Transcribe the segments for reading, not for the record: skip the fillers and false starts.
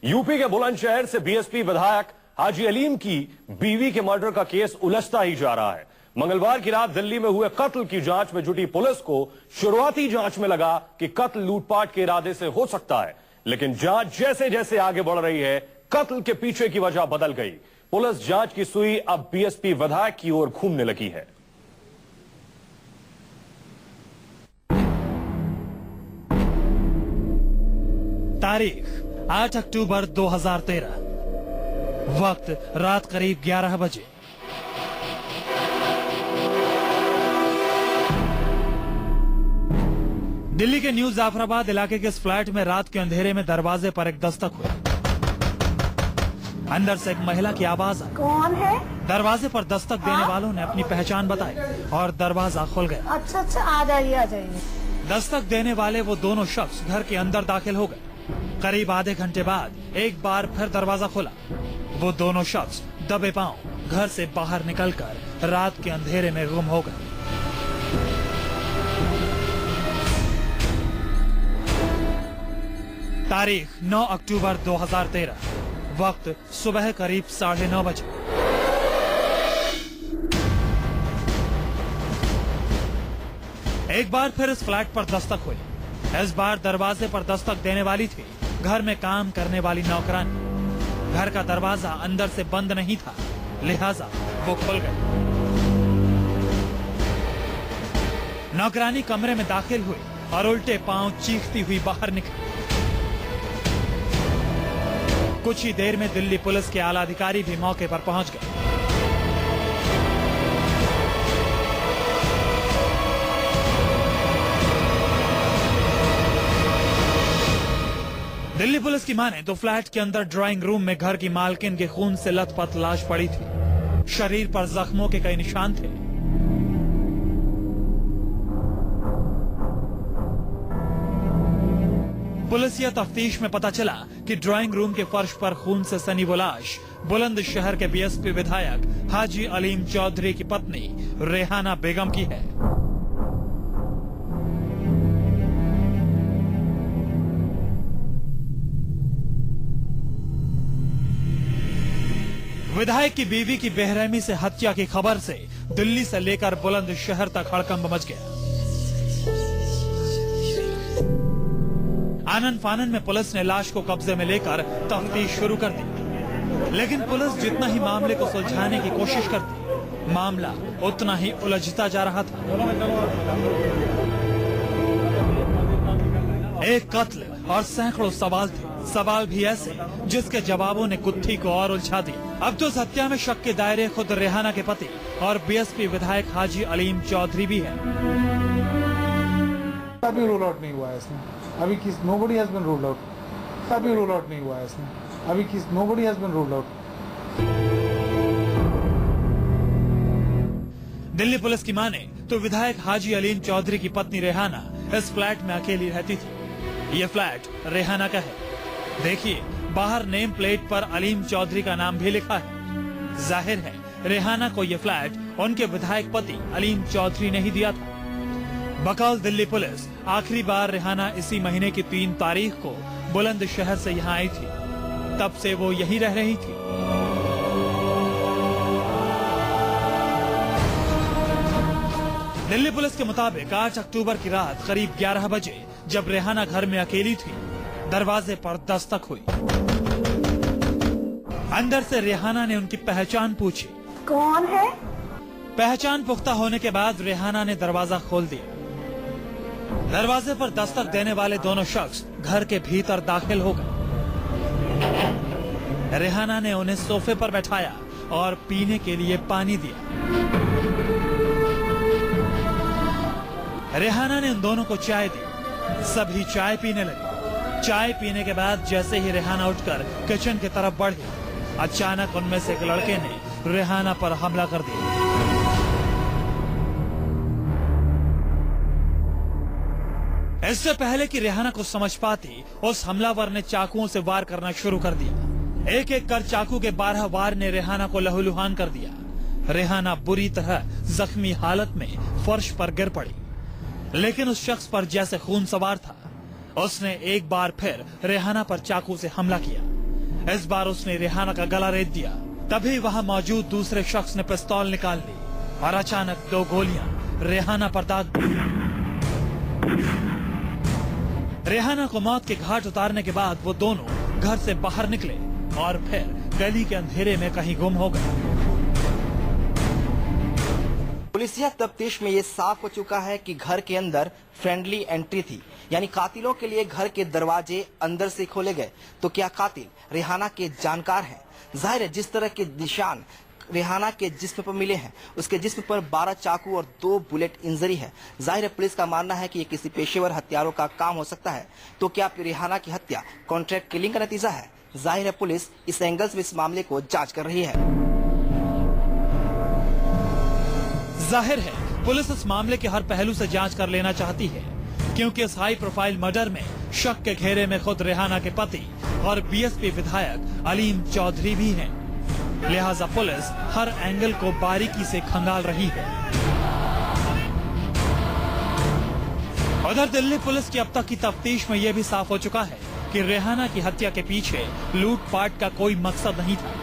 UP के बुलंदशहर से BSP विधायक हाजी अलीम की बीवी के मर्डर का केस उलझता ही जा रहा है। मंगलवार की रात दिल्ली में हुए कत्ल की जांच में जुटी पुलिस को शुरुआती जांच में लगा कि कत्ल लूटपाट के इरादे से हो सकता है, लेकिन जांच जैसे जैसे आगे बढ़ रही है कत्ल के पीछे की वजह बदल गई। पुलिस जांच की सुई अब बीएसपी विधायक की ओर घूमने लगी है। तारीख 8 अक्टूबर 2013, वक्त रात करीब 11 बजे। दिल्ली के न्यू जाफराबाद इलाके के इस फ्लैट में रात के अंधेरे में दरवाजे पर एक दस्तक हुई। अंदर से एक महिला की आवाज आई। कौन है? दरवाजे पर दस्तक देने वालों ने अपनी पहचान बताई और दरवाजा खुल गया। अच्छा, आ जाइए। दस्तक देने वाले वो दोनों शख्स घर के अंदर दाखिल हो गए। करीब आधे घंटे बाद एक बार फिर दरवाजा खुला। वो दोनों शख्स दबे पांव घर से बाहर निकलकर रात के अंधेरे में गुम हो गए। तारीख 9 अक्टूबर 2013, वक्त सुबह करीब 9:30 बजे। एक बार फिर इस फ्लैट पर दस्तक हुई। इस बार दरवाजे पर दस्तक देने वाली थी घर में काम करने वाली नौकरानी। घर का दरवाजा अंदर से बंद नहीं था, लिहाजा वो खुल गई। नौकरानी कमरे में दाखिल हुई और उल्टे पांव चीखती हुई बाहर निकली। कुछ ही देर में दिल्ली पुलिस के आला अधिकारी भी मौके पर पहुंच गए। दिल्ली पुलिस की माने तो फ्लैट के अंदर ड्राइंग रूम में घर की मालकिन के खून से लथपथ लाश पड़ी थी। शरीर पर जख्मों के कई निशान थे। पुलिसिया तफ्तीश में पता चला कि ड्राइंग रूम के फर्श पर खून से सनी वो लाश बुलंदशहर के बीएसपी विधायक हाजी अलीम चौधरी की पत्नी रेहाना बेगम की है। विधायक की बीवी की बेरहमी से हत्या की खबर से दिल्ली से लेकर बुलंदशहर तक हड़कंप मच गया। आनन फानन में पुलिस ने लाश को कब्जे में लेकर तफ्तीश शुरू कर दी, लेकिन पुलिस जितना ही मामले को सुलझाने की कोशिश करती, मामला उतना ही उलझता जा रहा था। एक कत्ल और सैकड़ों सवाल थे, सवाल भी ऐसे जिसके जवाबों ने गुत्थी को और उलझा दी। अब तो इस हत्या में शक के दायरे खुद रेहाना के पति और बीएसपी विधायक हाजी अलीम चौधरी भी है। अभी रूल आउट नहीं हुआ है इसमें, अभी किस nobody has been ruled out, अभी रूल आउट नहीं हुआ है इसमें, अभी किस nobody has been ruled out. Delhi police की माने तो विधायक हाजी अलीम चौधरी की पत्नी रेहाना इस फ्लैट में अकेली रहती थी। ये फ्लैट रेहाना का है। देखिए, बाहर नेम प्लेट पर अलीम चौधरी का नाम भी लिखा है। जाहिर है रेहाना को ये फ्लैट उनके विधायक पति अलीम चौधरी ने ही दिया था। बकौल दिल्ली पुलिस आखिरी बार रेहाना इसी महीने की 3 तारीख को बुलंदशहर से यहाँ आई थी। तब से वो यहीं रह रही थी। दिल्ली पुलिस के मुताबिक 8 अक्टूबर की रात करीब 11 बजे जब रेहाना घर में अकेली थी, दरवाजे पर दस्तक हुई। अंदर से रेहाना ने उनकी पहचान पूछी। कौन है? पहचान पुख्ता होने के बाद रेहाना ने दरवाजा खोल दिया। दरवाजे पर दस्तक देने वाले दोनों शख्स घर के भीतर दाखिल हो गए। रेहाना ने उन्हें सोफे पर बैठाया और पीने के लिए पानी दिया। रेहाना ने उन दोनों को चाय दी। सभी चाय पीने लगे। चाय पीने के बाद जैसे ही रेहाना उठकर किचन की तरफ बढ़ी, अचानक उनमें से एक लड़के ने रेहाना पर हमला कर दिया। इससे पहले कि रेहाना को समझ पाती, उस हमलावर ने चाकुओं से वार करना शुरू कर दिया। एक एक कर चाकू के 12 वार ने रेहाना को लहूलुहान कर दिया। रेहाना बुरी तरह जख्मी हालत में फर्श पर गिर पड़ी, लेकिन उस शख्स पर जैसे खून सवार था, उसने एक बार फिर रेहाना पर चाकू से हमला किया। इस बार उसने रेहाना का गला रेत दिया। तभी वहां मौजूद दूसरे शख्स ने पिस्तौल निकाल ली और अचानक 2 गोलियां रेहाना पर दाग दी। रेहाना को मौत के घाट उतारने के बाद वो दोनों घर से बाहर निकले और फिर गली के अंधेरे में कहीं गुम हो गए। पुलिसिया तफ्तीश में ये साफ हो चुका है कि घर के अंदर फ्रेंडली एंट्री थी, यानी कातिलों के लिए घर के दरवाजे अंदर से खोले गए। तो क्या कातिल रेहाना के जानकार हैं? जाहिर है जिस तरह के निशान रेहाना के जिस्म पर मिले हैं, उसके जिस्म पर 12 चाकू और 2 बुलेट इंजरी है। जाहिर है पुलिस का मानना है कि ये किसी पेशेवर हत्यारों का काम हो सकता है। तो क्या रेहाना की हत्या कॉन्ट्रैक्ट किलिंग का नतीजा है? जाहिर है पुलिस इस एंगल से इस मामले को जांच कर रही है। जाहिर है पुलिस इस मामले के हर पहलू से जांच कर लेना चाहती है, क्योंकि इस हाई प्रोफाइल मर्डर में शक के घेरे में खुद रेहाना के पति और बीएसपी विधायक अलीम चौधरी भी हैं। लिहाजा पुलिस हर एंगल को बारीकी से खंगाल रही है। उधर दिल्ली पुलिस की अब तक की तफ्तीश में यह भी साफ हो चुका है कि रेहाना की हत्या के पीछे लूटपाट का कोई मकसद नहीं था।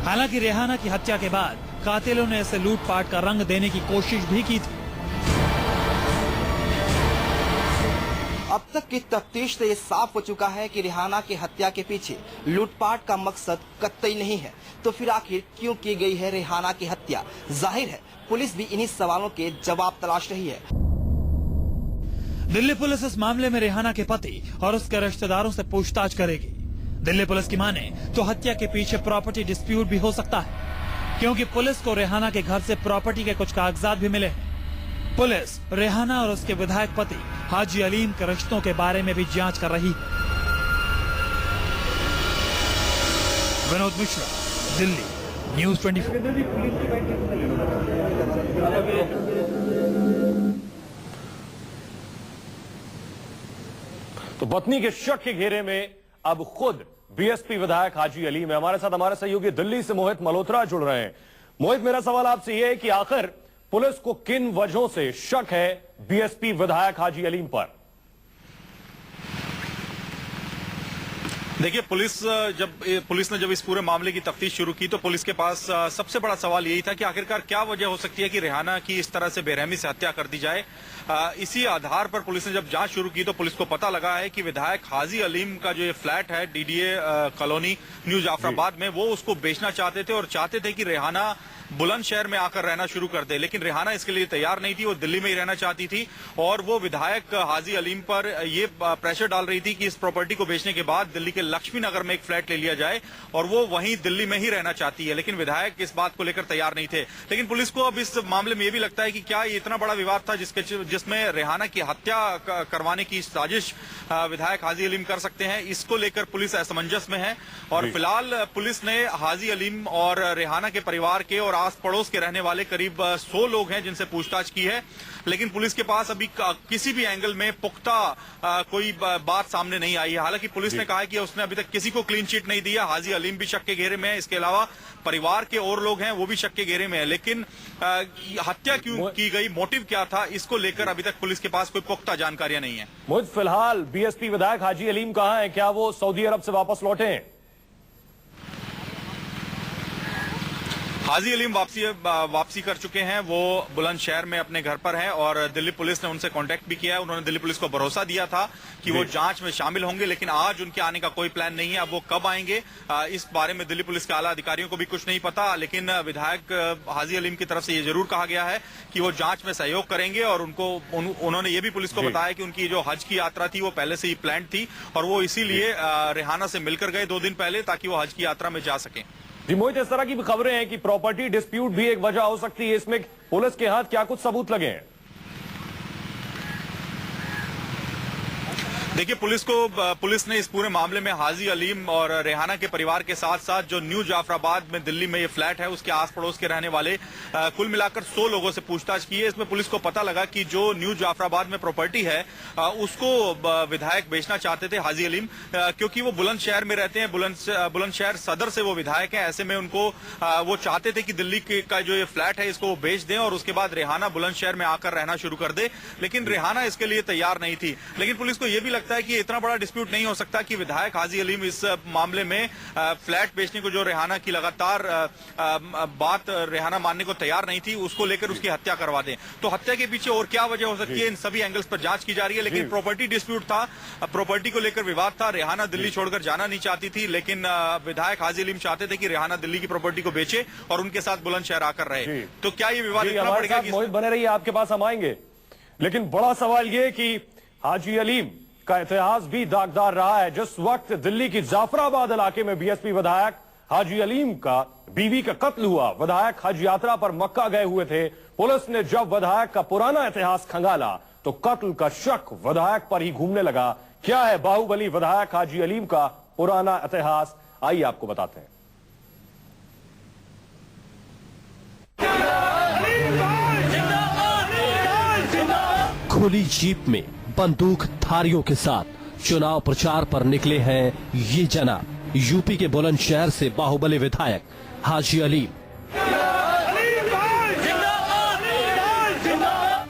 हालांकि रेहाना की हत्या के बाद कातिलों ने इसे लूटपाट का रंग देने की कोशिश भी की थी। अब तक की तफ्तीश से ये साफ हो चुका है कि रेहाना की हत्या के पीछे लूटपाट का मकसद कतई नहीं है। तो फिर आखिर क्यों की गई है रेहाना की हत्या? जाहिर है पुलिस भी इन्हीं सवालों के जवाब तलाश रही है। दिल्ली पुलिस इस मामले में रेहाना के पति और उसके रिश्तेदारों से पूछताछ करेगी। दिल्ली पुलिस की माने तो हत्या के पीछे प्रॉपर्टी डिस्प्यूट भी हो सकता है, क्योंकि पुलिस को रेहाना के घर से प्रॉपर्टी के कुछ कागजात भी मिले हैं। पुलिस रेहाना और उसके विधायक पति हाजी अलीम के रिश्तों के बारे में भी जांच कर रही है। विनोद मिश्रा, दिल्ली, न्यूज़ 24। तो पत्नी के शक के घेरे में अब खुद बीएसपी विधायक हाजी अलीम है। हमारे साथ हमारे सहयोगी दिल्ली से मोहित मल्होत्रा जुड़ रहे हैं। मोहित, मेरा सवाल आपसे यह है कि आखिर पुलिस को किन वजहों से शक है बीएसपी विधायक हाजी अलीम पर? देखिए, पुलिस ने जब इस पूरे मामले की तफ्तीश शुरू की तो पुलिस के पास सबसे बड़ा सवाल यही था कि आखिरकार क्या वजह हो सकती है कि रेहाना की इस तरह से बेरहमी से हत्या कर दी जाए। इसी आधार पर पुलिस ने जब जांच शुरू की तो पुलिस को पता लगा है कि विधायक हाजी अलीम का जो ये फ्लैट है डीडीए कॉलोनी न्यू जाफराबाद में, वो उसको बेचना चाहते थे और चाहते थे कि रेहाना बुलंदशहर में आकर रहना शुरू कर दे। लेकिन रेहाना इसके लिए तैयार नहीं थी, वो दिल्ली में ही रहना चाहती थी और वो विधायक हाजी अलीम पर ये प्रेशर डाल रही थी कि इस प्रॉपर्टी को बेचने के बाद दिल्ली के लक्ष्मी नगर में एक फ्लैट ले लिया जाए और वो वहीं दिल्ली में ही रहना चाहती है। लेकिन विधायक इस बात को लेकर तैयार नहीं थे। लेकिन पुलिस को अब इस मामले में ये भी लगता है कि क्या ये इतना बड़ा विवाद था जिसमें रेहाना की हत्या करवाने की साजिश विधायक हाजी अलीम कर सकते हैं, इसको लेकर पुलिस असमंजस में है। और फिलहाल पुलिस ने हाजी अलीम और रेहाना के परिवार के और आस पड़ोस के रहने वाले करीब 100 लोग हैं जिनसे पूछताछ की है। लेकिन पुलिस के पास अभी किसी भी एंगल में पुख्ता कोई बात सामने नहीं आई है। हालांकि पुलिस ने कहा है कि उसने अभी तक किसी को क्लीन चिट नहीं दिया। हाजी अलीम भी शक के घेरे में है, इसके अलावा परिवार के और लोग हैं वो भी शक के घेरे में है। लेकिन हत्या क्यों की गई, मोटिव क्या था, इसको लेकर अभी तक पुलिस के पास कोई पुख्ता जानकारियां नहीं है। मोहित, फिलहाल बीएसपी विधायक हाजी अलीम कहां है? क्या वो सऊदी अरब से वापस लौटे हैं? हाजी अलीम वापसी कर चुके हैं। वो बुलंदशहर में अपने घर पर हैं और दिल्ली पुलिस ने उनसे कांटेक्ट भी किया है। उन्होंने दिल्ली पुलिस को भरोसा दिया था कि वो जांच में शामिल होंगे, लेकिन आज उनके आने का कोई प्लान नहीं है। अब वो कब आएंगे इस बारे में दिल्ली पुलिस के आला अधिकारियों को भी कुछ नहीं पता। लेकिन विधायक हाजी अलीम की तरफ से ये जरूर कहा गया है कि वो जांच में सहयोग करेंगे और उन्होंने ये भी पुलिस को बताया कि उनकी जो हज की यात्रा थी वो पहले से ही प्लान थी और वो इसीलिए रेहाना से मिलकर गए 2 दिन पहले ताकि वो हज की यात्रा में जा सकें। जी मोहित, इस तरह की भी खबरें हैं कि प्रॉपर्टी डिस्प्यूट भी एक वजह हो सकती है। इसमें पुलिस के हाथ क्या कुछ सबूत लगे हैं? देखिए, पुलिस ने इस पूरे मामले में हाजी अलीम और रेहाना के परिवार के साथ साथ जो न्यू जाफराबाद में दिल्ली में ये फ्लैट है उसके आस पड़ोस के रहने वाले कुल मिलाकर 100 लोगों से पूछताछ की है। इसमें पुलिस को पता लगा कि जो न्यू जाफराबाद में प्रॉपर्टी है उसको विधायक बेचना चाहते थे हाजी अलीम, क्योंकि वो बुलंदशहर में रहते हैं। बुलंदशहर सदर से वो विधायक है। ऐसे में उनको वो चाहते थे कि दिल्ली का जो ये फ्लैट है इसको वो बेच दें और उसके बाद रेहाना बुलंदशहर में आकर रहना शुरू कर दे। लेकिन रेहाना इसके लिए तैयार नहीं थी। लेकिन पुलिस को यह भी लगता है कि इतना बड़ा डिस्प्यूट नहीं हो सकता कि विधायक हाजी अलीम इस मामले में फ्लैट बेचने को जो रेहाना की लगातार बात रेहाना मानने को तैयार नहीं थी, उसको लेकर उसकी हत्या करवा दें। तो हत्या के पीछे और क्या वजह हो सकती है, इन सभी एंगल्स पर जांच की जा रही है। लेकिन प्रॉपर्टी डिस्प्यूट था, प्रॉपर्टी को लेकर विवाद था। रेहाना दिल्ली छोड़कर जाना नहीं चाहती थी, लेकिन विधायक हाजी अलीम चाहते थे कि रेहाना दिल्ली की प्रॉपर्टी को बेचे और उनके साथ बुलंदशहर आकर रहे। तो क्या ये विवाद इतना बढ़ गया? मोहित बने रहिए, आपके पास हम आएंगे। लेकिन बड़ा सवाल यह कि हाजी अलीम का इतिहास भी दागदार रहा है। जिस वक्त दिल्ली की जाफराबाद इलाके में बीएसपी विधायक हाजी अलीम का बीवी का कत्ल हुआ, विधायक हज यात्रा पर मक्का गए हुए थे। पुलिस ने जब विधायक का पुराना इतिहास खंगाला तो कत्ल का शक विधायक पर ही घूमने लगा। क्या है बाहुबली विधायक हाजी अलीम का पुराना इतिहास, आइए आपको बताते हैं। खुली जीप में बंदूक धारियों के साथ चुनाव प्रचार पर निकले हैं ये जनाब यूपी के बुलंदशहर से बाहुबली विधायक हाजी अलीम।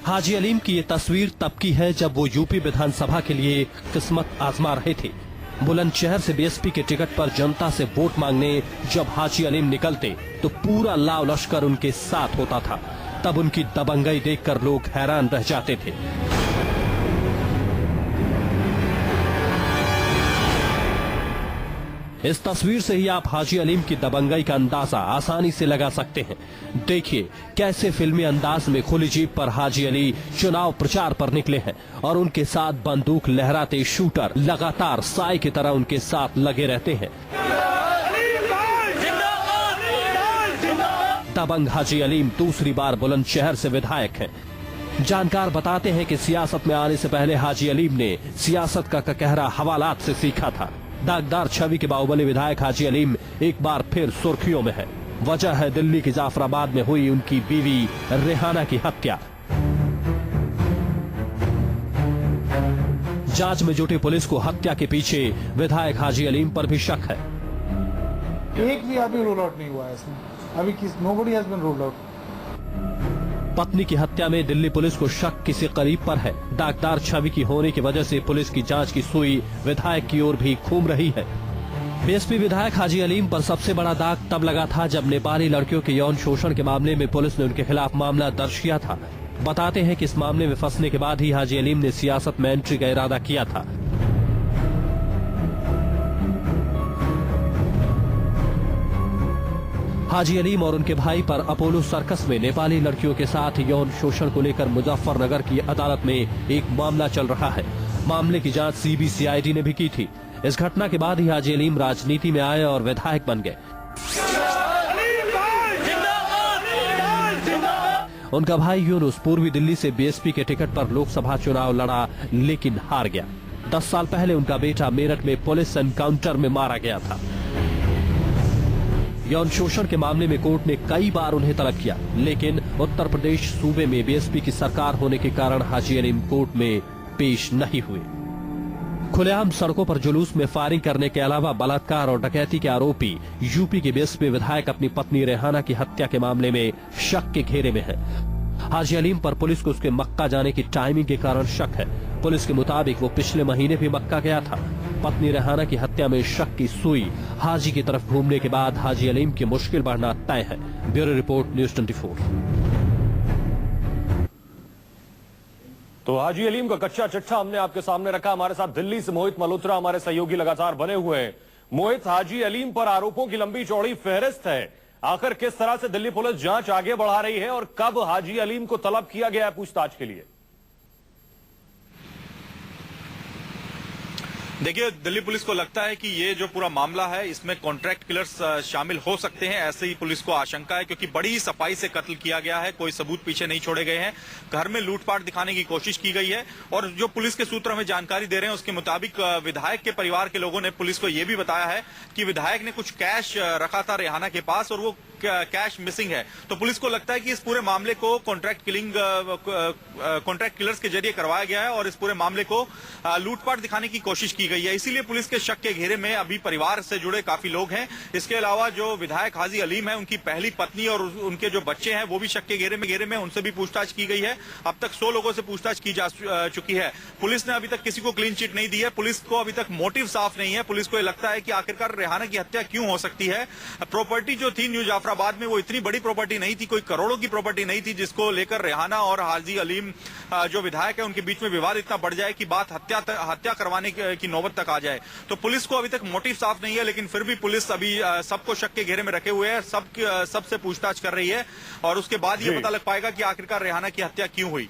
हाजी अलीम की ये तस्वीर तब की है जब वो यूपी विधानसभा के लिए किस्मत आजमा रहे थे। बुलंदशहर से बीएसपी के टिकट पर जनता से वोट मांगने जब हाजी अलीम निकलते तो पूरा लाव लश्कर उनके साथ होता था। तब उनकी दबंगई देखकर लोग हैरान रह जाते थे। इस तस्वीर से ही आप हाजी अलीम की दबंगई का अंदाजा आसानी से लगा सकते हैं। देखिए कैसे फिल्मी अंदाज में खुली जीप पर हाजी अली चुनाव प्रचार पर निकले हैं और उनके साथ बंदूक लहराते शूटर लगातार साए की तरह उनके साथ लगे रहते हैं। दबंग हाजी अलीम दूसरी बार बुलंदशहर से विधायक हैं। जानकार बताते हैं कि सियासत में आने से पहले हाजी अलीम ने सियासत का कहरा हवालात से सीखा था। दागदार छवि के बाहुबली विधायक हाजी अलीम एक बार फिर सुर्खियों में है। वजह है दिल्ली की जाफराबाद में हुई उनकी बीवी रेहाना की हत्या। जांच में जुटी पुलिस को हत्या के पीछे विधायक हाजी अलीम पर भी शक है। एक भी अभी रूल आउट नहीं हुआ है इसमें, अभी nobody has been ruled out. पत्नी की हत्या में दिल्ली पुलिस को शक किसी करीब पर है। दागदार छवि की होने की वजह से पुलिस की जांच की सुई विधायक की ओर भी घूम रही है। बीएसपी विधायक हाजी अलीम पर सबसे बड़ा दाग तब लगा था जब नेपाली लड़कियों के यौन शोषण के मामले में पुलिस ने उनके खिलाफ मामला दर्ज किया था। बताते हैं कि इस मामले में फंसने के बाद ही हाजी अलीम ने सियासत में एंट्री का इरादा किया था। हाजी अलीम और उनके भाई पर अपोलो सर्कस में नेपाली लड़कियों के साथ यौन शोषण को लेकर मुजफ्फरनगर की अदालत में एक मामला चल रहा है। मामले की जांच सीबीसीआईडी ने भी की थी। इस घटना के बाद ही हाजी अलीम राजनीति में आए और विधायक बन गए। उनका भाई यूनुस पूर्वी दिल्ली से बीएसपी के टिकट पर लोकसभा चुनाव लड़ा लेकिन हार गया। 10 साल पहले उनका बेटा मेरठ में पुलिस एनकाउंटर में मारा गया था। यौन शोषण के मामले में कोर्ट ने कई बार उन्हें तलब किया, लेकिन उत्तर प्रदेश सूबे में बीएसपी की सरकार होने के कारण हाजी अलीम कोर्ट में पेश नहीं हुए। खुलेआम सड़कों पर जुलूस में फायरिंग करने के अलावा बलात्कार और डकैती के आरोपी यूपी के बीएसपी विधायक अपनी पत्नी रेहाना की हत्या के मामले में शक के घेरे में है। हाजी अलीम पर पुलिस को उसके मक्का जाने की टाइमिंग के कारण शक है। पुलिस के मुताबिक वो पिछले महीने भी मक्का गया था। पत्नी रेहाना की हत्या में शक की सुई हाजी की तरफ घूमने के बाद हाजी अलीम की मुश्किल बढ़ना तय है। Bureau report, news 24। तो हाजी अलीम का कच्चा चिट्ठा हमने आपके सामने रखा। हमारे साथ दिल्ली से मोहित मल्होत्रा हमारे सहयोगी लगातार बने हुए हैं। मोहित, हाजी अलीम पर आरोपों की लंबी चौड़ी फहरिस्त है। आखिर किस तरह से दिल्ली पुलिस जांच आगे बढ़ा रही है और कब हाजी अलीम को तलब किया गया है पूछताछ के लिए? देखिए, दिल्ली पुलिस को लगता है कि ये जो पूरा मामला है इसमें कॉन्ट्रैक्ट किलर्स शामिल हो सकते हैं। ऐसे ही पुलिस को आशंका है, क्योंकि बड़ी सफाई से कत्ल किया गया है, कोई सबूत पीछे नहीं छोड़े गए हैं। घर में लूटपाट दिखाने की कोशिश की गई है। और जो पुलिस के सूत्र हमें जानकारी दे रहे हैं उसके मुताबिक विधायक के परिवार के लोगों ने पुलिस को यह भी बताया है कि विधायक ने कुछ कैश रखा था रेहाना के पास और वो कैश मिसिंग है। तो पुलिस को लगता है कि इस पूरे मामले को कॉन्ट्रैक्ट किलर्स के जरिए करवाया गया है और इस पूरे मामले को लूटपाट दिखाने की कोशिश की गई है। इसीलिए पुलिस के शक के घेरे में अभी परिवार से जुड़े काफी लोग हैं। इसके अलावा जो विधायक हाजी अलीम है, उनकी पहली पत्नी और उनके जो बच्चे हैं वो भी शक के घेरे में, उनसे भी पूछताछ की गई है। अब तक 100 लोगों से पूछताछ की जा चुकी है। पुलिस ने अभी तक किसी को क्लीन चिट नहीं दी है। पुलिस को अभी तक मोटिव साफ नहीं है। पुलिस को ये लगता है कि आखिरकार रेहाना की हत्या क्यों हो सकती है। प्रॉपर्टी जो थी न्यू जाफराबाद में वो इतनी बड़ी प्रॉपर्टी नहीं थी, कोई करोड़ों की प्रॉपर्टी नहीं थी जिसको लेकर रेहाना और हाजी अलीम जो विधायक है उनके बीच में विवाद इतना बढ़ जाए कि बात हत्या करवाने की नौबत तक आ जाए। तो पुलिस को अभी तक मोटिव साफ नहीं है, लेकिन फिर भी पुलिस अभी सबको शक के घेरे में रखे हुए है, सबसे पूछताछ कर रही है और उसके बाद ये पता लग पाएगा कि आखिरकार रेहाना की हत्या क्यों हुई।